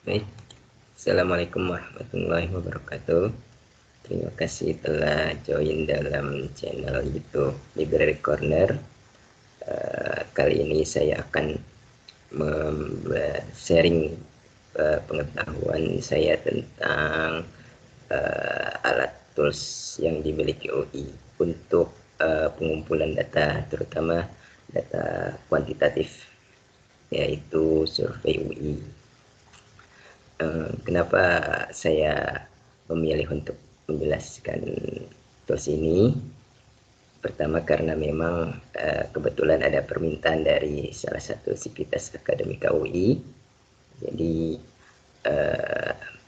Baik, Assalamualaikum warahmatullahi wabarakatuh. Terima kasih telah join dalam channel YouTube Library Corner. Kali ini saya akan sharing pengetahuan saya tentang alat tools yang dimiliki UI untuk pengumpulan data, terutama data kuantitatif, yaitu survei UI. Kenapa saya memilih untuk menjelaskan tools ini? Pertama karena memang kebetulan ada permintaan dari salah satu sivitas akademika UI. Jadi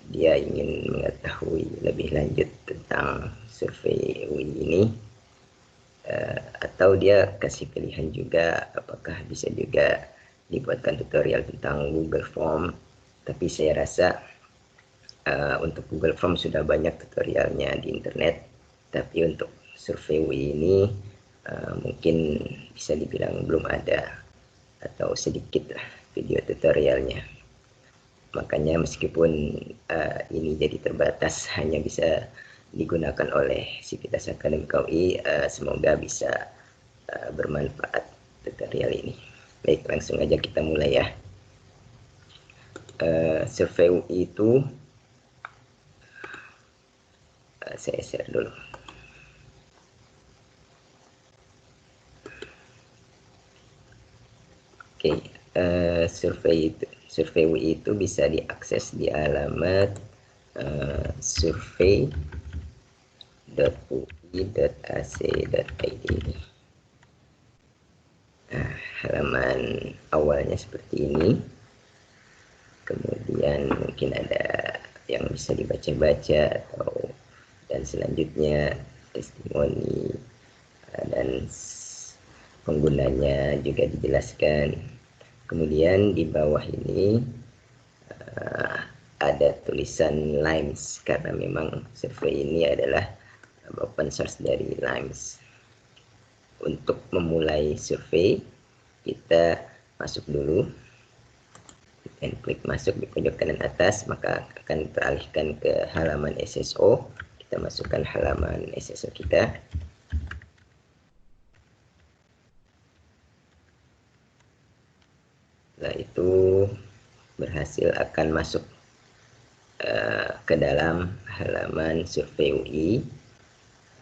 dia ingin mengetahui lebih lanjut tentang survei UI ini, atau dia kasih pilihan juga apakah bisa juga dibuatkan tutorial tentang Google Form. Tapi saya rasa untuk Google Form sudah banyak tutorialnya di internet, tapi untuk survei UI ini mungkin bisa dibilang belum ada atau sedikit lah video tutorialnya. Makanya meskipun ini jadi terbatas, hanya bisa digunakan oleh Sivitas Akademika UI, semoga bisa bermanfaat tutorial ini. Baik, langsung aja kita mulai ya. Survei UI itu saya share dulu. Oke, survei UI itu bisa diakses di alamat survei.ui.ac.id. Nah, halaman awalnya seperti ini. Kemudian mungkin ada yang bisa dibaca-baca dan selanjutnya testimoni dan penggunanya juga dijelaskan. Kemudian di bawah ini ada tulisan LIMS karena memang survei ini adalah open source dari LIMS. Untuk memulai survei, kita masuk dulu dan klik masuk di pojok kanan atas, maka akan teralihkan ke halaman SSO. Kita masukkan halaman SSO kita. Setelah itu berhasil akan masuk ke dalam halaman survei UI.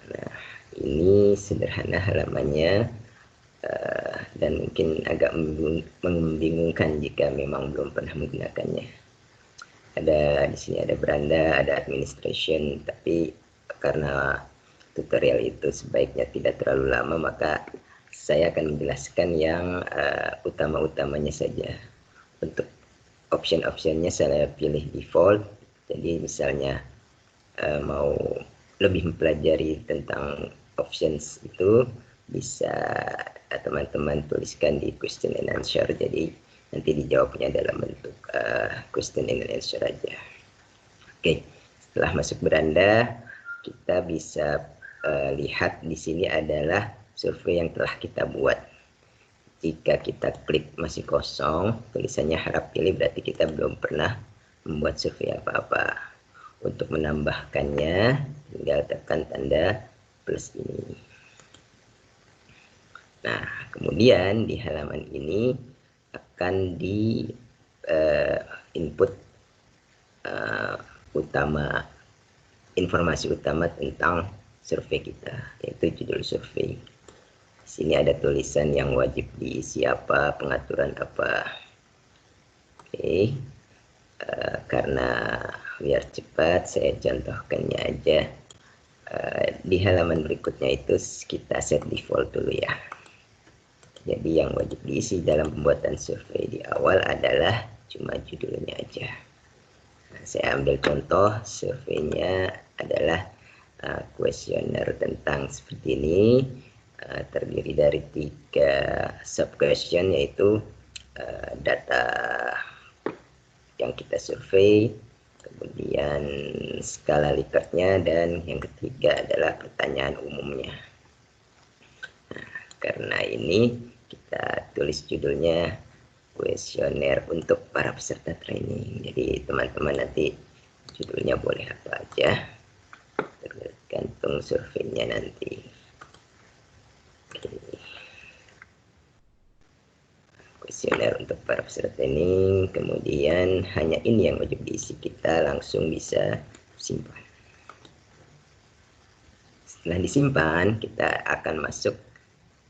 Nah, ini sederhana halamannya dan mungkin agak membingungkan jika memang belum pernah menggunakannya. Di sini ada beranda, ada administration, tapi karena tutorial itu sebaiknya tidak terlalu lama, maka saya akan menjelaskan yang utama-utamanya saja. Untuk option-optionnya saya pilih default. Jadi misalnya mau lebih mempelajari tentang options itu, bisa teman-teman tuliskan di question and answer. Jadi nanti dijawabnya dalam bentuk question and answer aja. Oke, setelah masuk beranda, kita bisa lihat di sini adalah survei yang telah kita buat. Jika kita klik masih kosong, tulisannya harap pilih, berarti kita belum pernah membuat survei apa-apa. Untuk menambahkannya, tinggal tekan tanda plus ini. Nah, kemudian di halaman ini akan di input informasi utama tentang survei kita, yaitu judul survei. Di sini ada tulisan yang wajib diisi apa, pengaturan apa. Oke, karena biar cepat saya contohkannya aja. Di halaman berikutnya itu kita set default dulu ya. Jadi yang wajib diisi dalam pembuatan survei di awal adalah cuma judulnya aja. Nah, saya ambil contoh surveinya adalah kuesioner tentang seperti ini, terdiri dari 3 sub question, yaitu data yang kita survei, kemudian skala Likert-nya, dan yang ketiga adalah pertanyaan umumnya. Nah, karena ini kita tulis judulnya kuesioner untuk para peserta training. Jadi teman-teman nanti judulnya boleh apa aja, tergantung surveinya nanti. Kuesioner untuk para peserta training, kemudian hanya ini yang wajib diisi, kita langsung bisa simpan. Setelah disimpan, kita akan masuk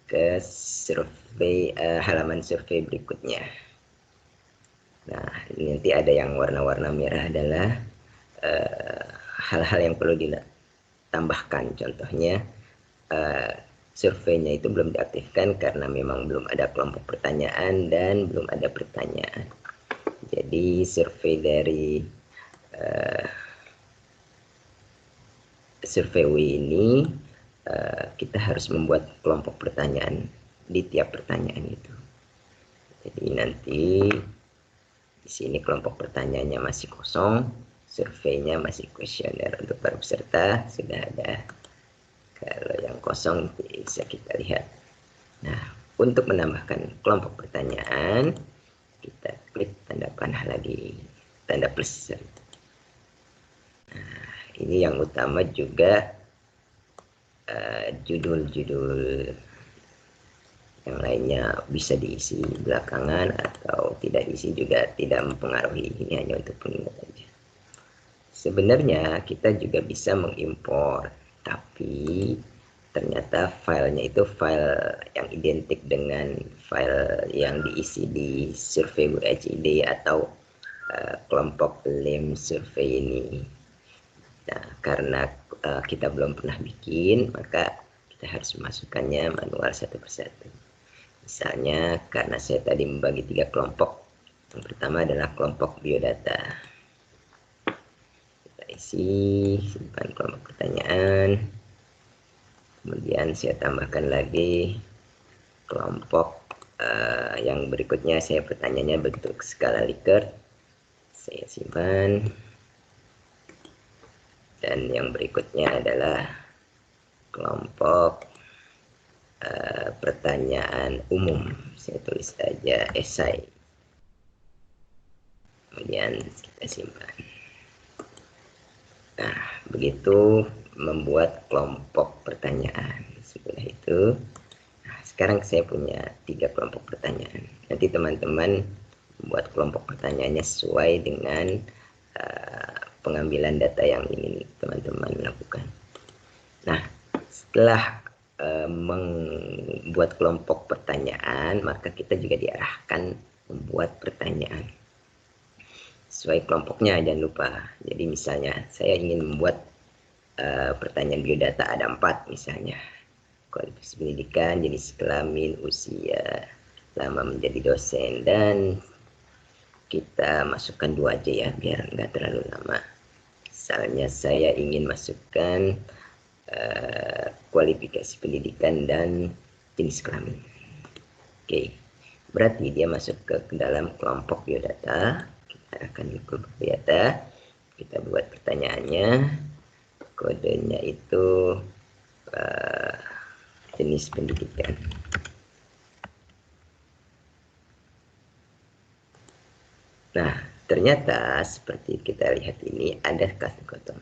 ke survei, halaman survei berikutnya. Nah, ini nanti ada yang warna-warna merah adalah hal-hal yang perlu ditambahkan. Contohnya, surveinya itu belum diaktifkan karena memang belum ada kelompok pertanyaan dan belum ada pertanyaan. Jadi survei dari survei UI ini kita harus membuat kelompok pertanyaan di tiap pertanyaan itu. Jadi nanti di sini kelompok pertanyaannya masih kosong, surveinya masih kuesioner untuk para peserta sudah ada. Kalau yang kosong bisa kita lihat. Nah, untuk menambahkan kelompok pertanyaan, kita klik tanda panah lagi, tanda plus. Nah, ini yang utama juga judul-judul yang lainnya bisa diisi belakangan atau tidak diisi juga tidak mempengaruhi, ini hanya untuk pengingat aja. Sebenarnya kita juga bisa mengimpor, tapi ternyata filenya itu file yang identik dengan file yang diisi di survei UHID atau kelompok LEM survei ini. Nah, karena kita belum pernah bikin, maka kita harus memasukkannya manual satu persatu. Misalnya, karena saya tadi membagi 3 kelompok, yang pertama adalah kelompok biodata. Kita isi, simpan kelompok pertanyaan. Kemudian saya tambahkan lagi kelompok yang berikutnya, saya pertanyaannya bentuk skala Likert. Saya simpan. Dan yang berikutnya adalah kelompok pertanyaan umum, saya tulis saja esai, kemudian kita simpan. Nah, begitu membuat kelompok pertanyaan. Setelah itu, nah, sekarang saya punya 3 kelompok pertanyaan. Nanti teman-teman membuat kelompok pertanyaannya sesuai dengan pengambilan data yang ingin teman-teman lakukan. Nah, setelah membuat kelompok pertanyaan, maka kita juga diarahkan membuat pertanyaan sesuai kelompoknya, jangan lupa. Jadi misalnya saya ingin membuat pertanyaan biodata ada 4 misalnya, kualifikasi pendidikan, jenis kelamin, usia, lama menjadi dosen, dan kita masukkan 2 aja ya biar nggak terlalu lama. Misalnya saya ingin masukkan kualifikasi pendidikan dan jenis kelamin. Oke, berarti dia masuk ke dalam kelompok biodata. Kita akan di kelompok biodata, kita buat pertanyaannya, kodenya itu jenis pendidikan. Nah, ternyata seperti kita lihat ini ada kata-kata,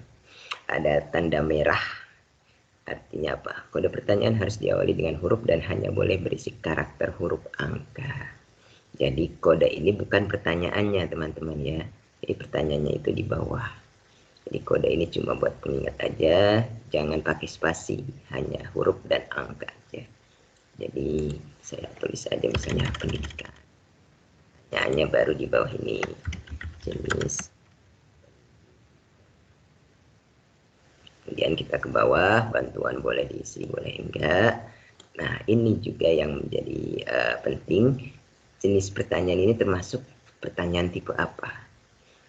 ada tanda merah. Artinya apa? Kode pertanyaan harus diawali dengan huruf dan hanya boleh berisi karakter huruf angka. Jadi kode ini bukan pertanyaannya teman-teman ya. Jadi pertanyaannya itu di bawah. Jadi kode ini cuma buat pengingat aja. Jangan pakai spasi. Hanya huruf dan angka aja. Jadi saya tulis aja misalnya pendidikan. Pertanyaannya baru di bawah ini. Jenis. Kemudian kita ke bawah, bantuan boleh diisi, boleh enggak. Nah, ini juga yang menjadi penting. Jenis pertanyaan ini termasuk pertanyaan tipe apa.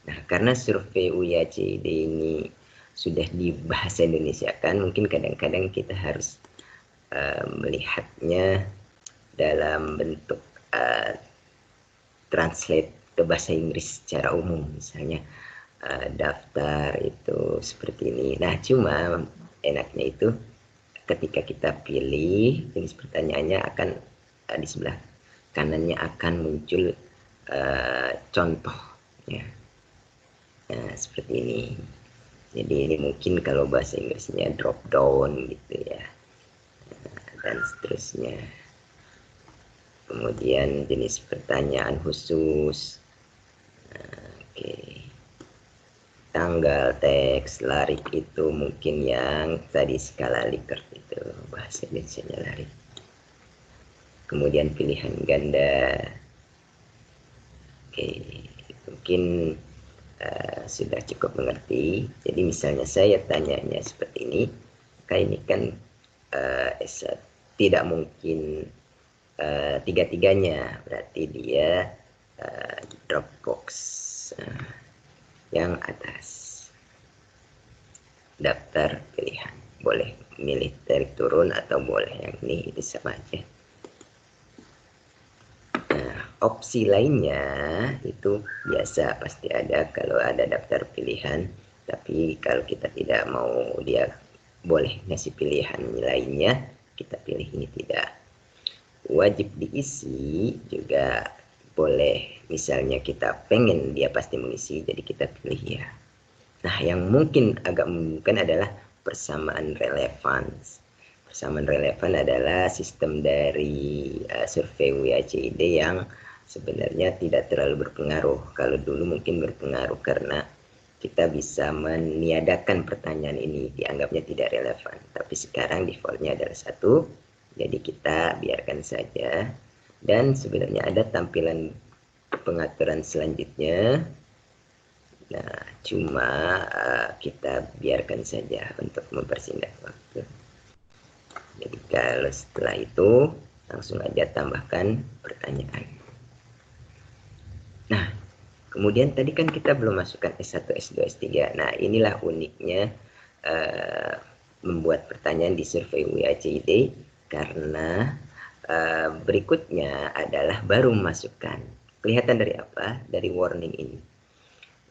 Nah, karena survei UIACD ini sudah dibahasa Indonesia kan, mungkin kadang-kadang kita harus melihatnya dalam bentuk translate ke bahasa Inggris secara umum, misalnya daftar itu seperti ini. Nah, cuma enaknya itu ketika kita pilih jenis pertanyaannya akan di sebelah kanannya akan muncul contoh ya. Nah, seperti ini. Jadi ini mungkin kalau bahasa Inggrisnya drop down gitu ya, dan seterusnya. Kemudian jenis pertanyaan khusus. Oke. Tanggal, teks, larik itu mungkin yang tadi skala Likert itu bahasa Indonesia larik. Kemudian pilihan ganda. Oke, mungkin sudah cukup mengerti. Jadi misalnya saya tanyanya seperti ini, maka ini kan tidak mungkin tiga-tiganya, berarti dia Dropbox yang atas. Daftar pilihan, boleh milih tarik turun atau boleh yang ini, itu sama aja. Nah, opsi lainnya itu biasa pasti ada kalau ada daftar pilihan, tapi kalau kita tidak mau dia boleh ngasih pilihan lainnya, kita pilih ini tidak. Wajib diisi juga boleh, misalnya kita pengen dia pasti mengisi, jadi kita pilih ya. Nah, yang mungkin agak membingungkan adalah persamaan relevan. Persamaan relevan adalah sistem dari survei WACID yang sebenarnya tidak terlalu berpengaruh. Kalau dulu mungkin berpengaruh karena kita bisa meniadakan pertanyaan ini, dianggapnya tidak relevan. Tapi sekarang defaultnya adalah 1, jadi kita biarkan saja. Dan sebenarnya ada tampilan pengaturan selanjutnya. Nah, cuma kita biarkan saja untuk mempersingkat waktu. Jadi kalau setelah itu langsung aja tambahkan pertanyaan. Nah, kemudian tadi kan kita belum masukkan S1, S2, S3. Nah, inilah uniknya membuat pertanyaan di survei WACID, karena berikutnya adalah baru memasukkan. Kelihatan dari apa? Dari warning ini.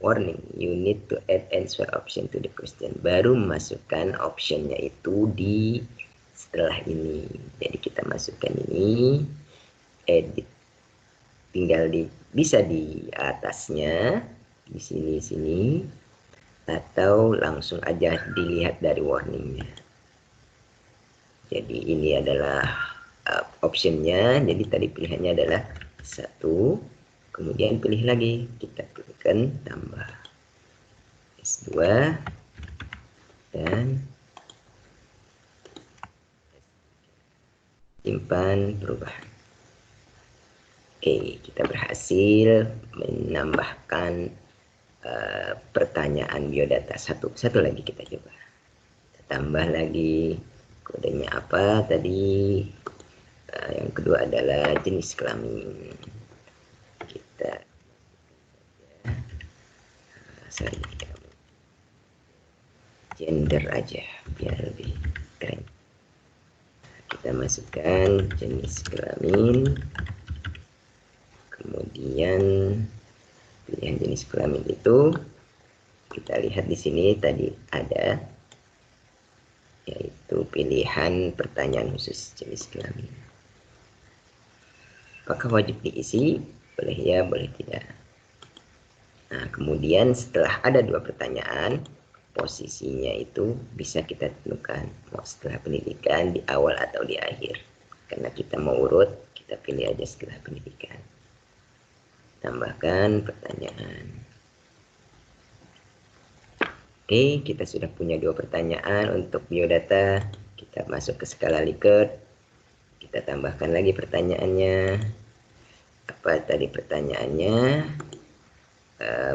Warning, you need to add answer option to the question. Baru memasukkan optionnya itu di setelah ini. Jadi kita masukkan ini, edit, tinggal bisa di atasnya, di sini, atau langsung aja dilihat dari warningnya. Jadi ini adalah optionnya. Jadi tadi pilihannya adalah 1. Kemudian pilih lagi, kita pilihkan tambah S2 dan simpan perubahan. Oke, kita berhasil menambahkan pertanyaan biodata. Satu lagi kita coba. Kita tambah lagi kodenya apa tadi. Yang kedua adalah jenis kelamin. Kita gender aja biar lebih keren. Kita masukkan jenis kelamin, kemudian pilihan jenis kelamin itu kita lihat di sini tadi ada, yaitu pilihan pertanyaan khusus jenis kelamin. Apakah wajib diisi? Boleh ya, boleh tidak. Nah, kemudian setelah ada 2 pertanyaan, posisinya itu bisa kita tentukan mau setelah pendidikan, di awal atau di akhir. Karena kita mau urut, kita pilih aja setelah pendidikan. Tambahkan pertanyaan. Oke, kita sudah punya 2 pertanyaan untuk biodata. Kita masuk ke skala Likert. Kita tambahkan lagi pertanyaannya. Apa tadi pertanyaannya?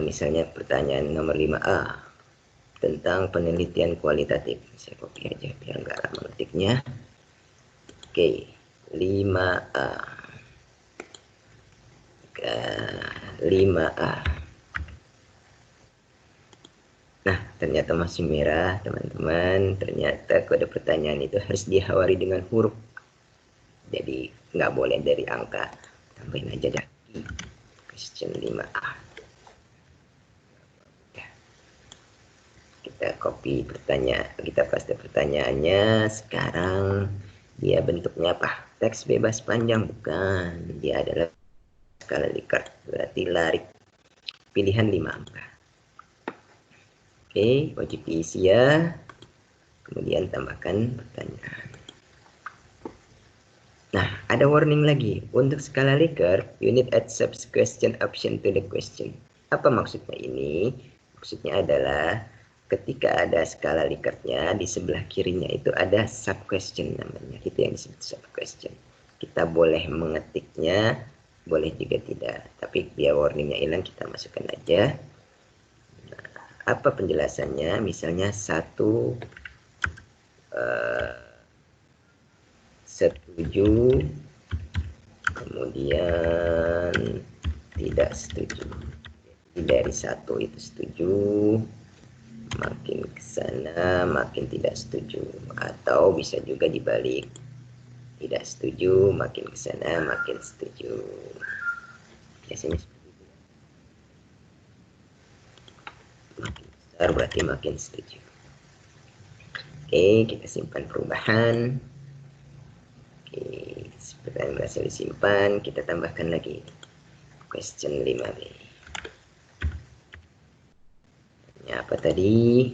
Misalnya pertanyaan nomor 5A. Tentang penelitian kualitatif. Saya copy aja biar nggak lama ngetiknya. Oke, 5A. 5A. Nah, ternyata masih merah, teman-teman. Ternyata kode pertanyaan itu harus diawali dengan huruf. Jadi nggak boleh dari angka. Tambahin aja dah. Question 5A. Kita copy pertanyaan, kita paste pertanyaannya. Sekarang dia bentuknya apa? Teks bebas panjang? Bukan, dia adalah skala Likert, berarti lari pilihan 5 angka. Oke, wajib diisi ya. Kemudian tambahkan pertanyaan. Nah, ada warning lagi. Untuk skala Likert, you need add sub question option to the question. Apa maksudnya ini? Maksudnya adalah ketika ada skala Likertnya, di sebelah kirinya itu ada sub question namanya. Itu yang disebut sub question. Kita boleh mengetiknya, boleh juga tidak. Tapi biar warningnya hilang, kita masukkan aja. Apa penjelasannya? Misalnya setuju, kemudian tidak setuju. Jadi dari 1 itu setuju, makin ke sana makin tidak setuju, atau bisa juga dibalik, tidak setuju makin ke sana makin setuju. Biasanya seperti itu. Makin besar berarti makin setuju. Oke, kita simpan perubahan. Oke, seperti yang berhasil disimpan, kita tambahkan lagi question 5B. Ini apa tadi?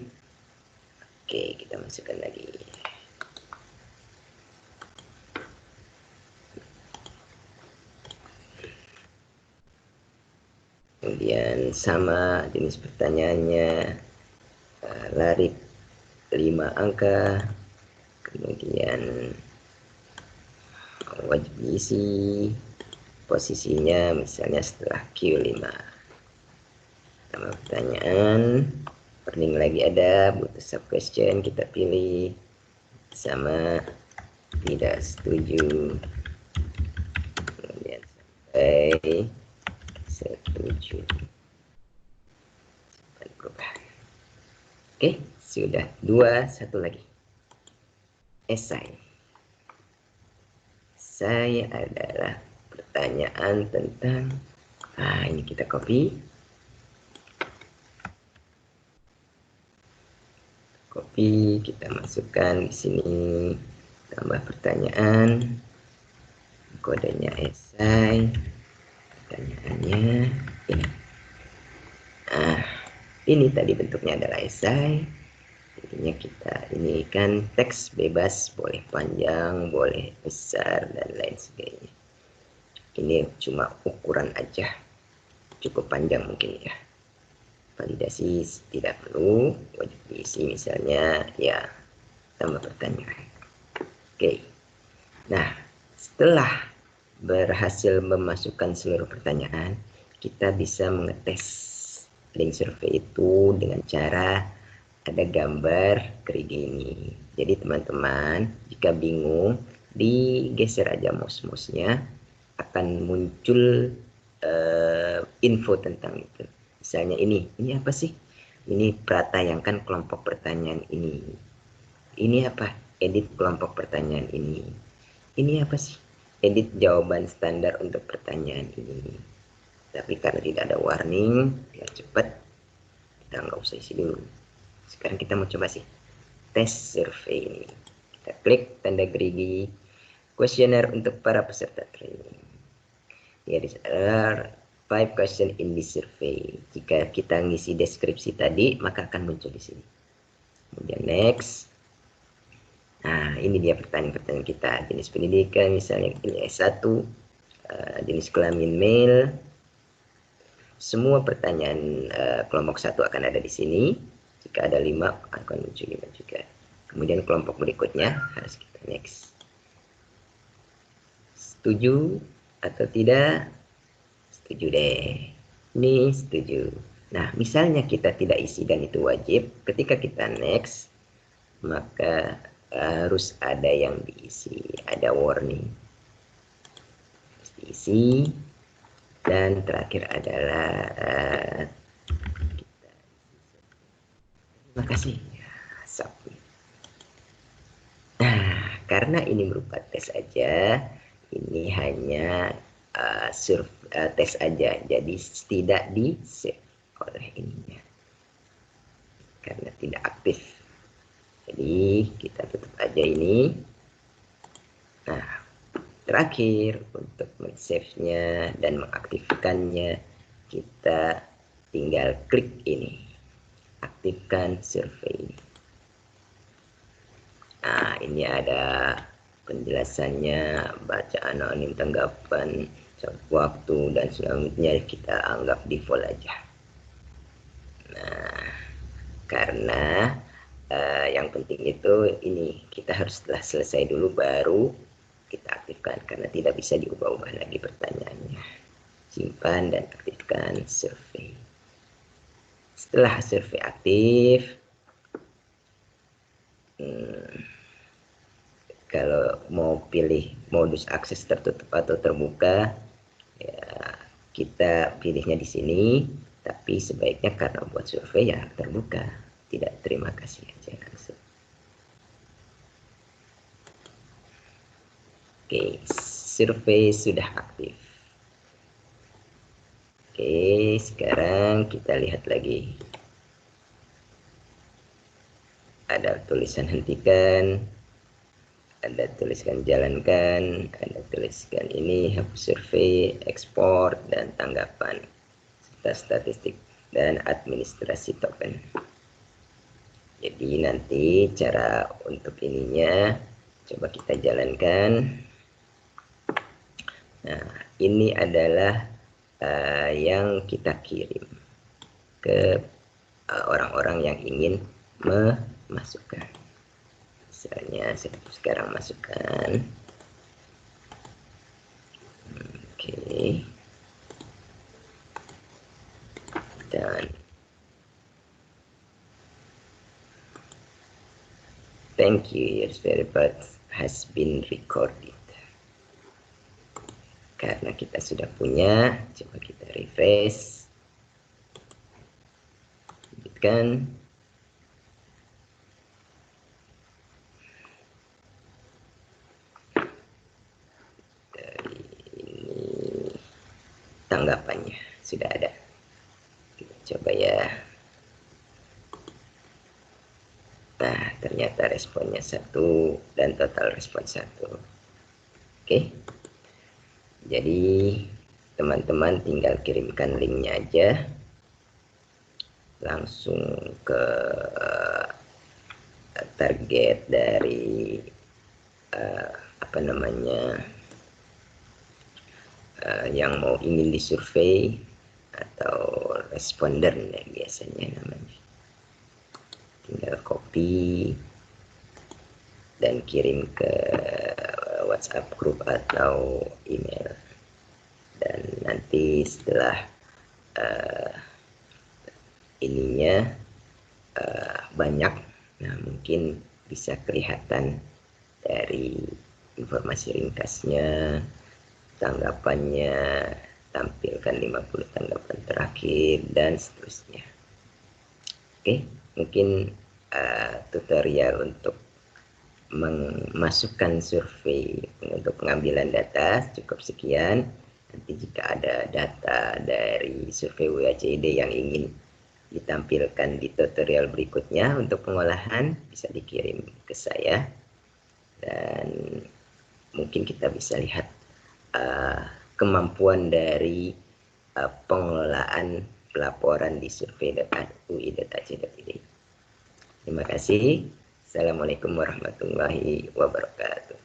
Oke, kita masukkan lagi. Kemudian sama jenis pertanyaannya, lari 5 angka, kemudian wajib diisi posisinya misalnya setelah Q5. Sama pertanyaan, warning lagi ada, butuh sub question, kita pilih sama tidak setuju, kemudian sampai setuju. Oke, sudah 2, satu lagi. Esai. Esai adalah pertanyaan tentang, ini kita copy. Copy, kita masukkan di sini, tambah pertanyaan, kodenya esai, pertanyaannya ini. Ini tadi bentuknya adalah esai. Intinya kita ini kan teks bebas, boleh panjang, boleh besar, dan lain sebagainya. Ini cuma ukuran aja, cukup panjang mungkin ya. Validasi tidak perlu, wajib diisi misalnya ya tambah pertanyaan. Oke. Nah, setelah berhasil memasukkan seluruh pertanyaan, kita bisa mengetes link survei itu dengan cara ada gambar gerigi ini. Jadi teman-teman jika bingung, digeser aja mouse-nya, akan muncul info tentang itu. Misalnya ini apa sih? Ini pratayangkan kelompok pertanyaan ini. Ini apa? Edit kelompok pertanyaan ini. Ini apa sih? Edit jawaban standar untuk pertanyaan ini. Tapi karena tidak ada warning, biar cepat, kita nggak usah isi dulu. Sekarang kita mau coba sih tes survei ini. Kita klik tanda gerigi kuesioner untuk para peserta training. Here is 5 question in this survey. Jika kita ngisi deskripsi tadi, maka akan muncul di sini. Kemudian next. Nah, ini dia pertanyaan-pertanyaan kita. Jenis pendidikan, misalnya ini S1, jenis kelamin male. Semua pertanyaan kelompok 1 akan ada di sini. Jika ada 5, akan muncul 5 juga. Kemudian kelompok berikutnya harus kita next. Setuju atau tidak? Setuju deh. Ini setuju. Nah, misalnya kita tidak isi dan itu wajib, ketika kita next, maka harus ada yang diisi, ada warning. Harus diisi. Dan terakhir adalah terima kasih. Submit. Nah, karena ini berupa tes aja, ini hanya tes aja, jadi tidak di save oleh ininya karena tidak aktif. Jadi kita tutup aja ini. Nah, terakhir untuk save-nya dan mengaktifkannya, kita tinggal klik ini, aktifkan survei. Nah, ini ada penjelasannya, baca anonim, tanggapan, waktu, dan selanjutnya kita anggap default aja. Nah, karena yang penting itu ini, kita harus setelah selesai dulu baru kita aktifkan, karena tidak bisa diubah-ubah lagi pertanyaannya. Simpan dan aktifkan survei. Setelah survei aktif, kalau mau pilih modus akses tertutup atau terbuka, ya kita pilihnya di sini. Tapi sebaiknya karena buat survei ya terbuka, tidak terima kasih aja langsung. Oke, survei sudah aktif. Oke, sekarang kita lihat lagi. Ada tulisan hentikan, ada tuliskan jalankan, ada tuliskan ini hapus survei, ekspor, dan tanggapan, serta statistik dan administrasi token. Jadi nanti cara untuk ininya coba kita jalankan. Nah, ini adalah yang kita kirim ke orang-orang yang ingin memasukkan. Misalnya saya sekarang masukkan. Oke. Dan thank you, your report has been recorded. Karena kita sudah punya, coba kita refresh. Lanjutkan. Dari ini tanggapannya sudah ada. Kita coba ya. Nah, ternyata responnya 1 dan total respon 1. Oke. Jadi teman-teman tinggal kirimkan linknya aja langsung ke target dari apa namanya yang mau ingin disurvei atau responder biasanya namanya. Tinggal copy dan kirim ke WhatsApp grup atau email. Dan nanti setelah ininya banyak, nah mungkin bisa kelihatan dari informasi ringkasnya, tanggapannya, tampilkan 50 tanggapan terakhir, dan seterusnya. Oke, mungkin tutorial untuk memasukkan survei untuk pengambilan data cukup sekian. Nanti jika ada data dari survei WACD yang ingin ditampilkan di tutorial berikutnya untuk pengolahan, bisa dikirim ke saya dan mungkin kita bisa lihat kemampuan dari pengelolaan pelaporan di survei.ui.ac.id. Terima kasih. Assalamualaikum warahmatullahi wabarakatuh.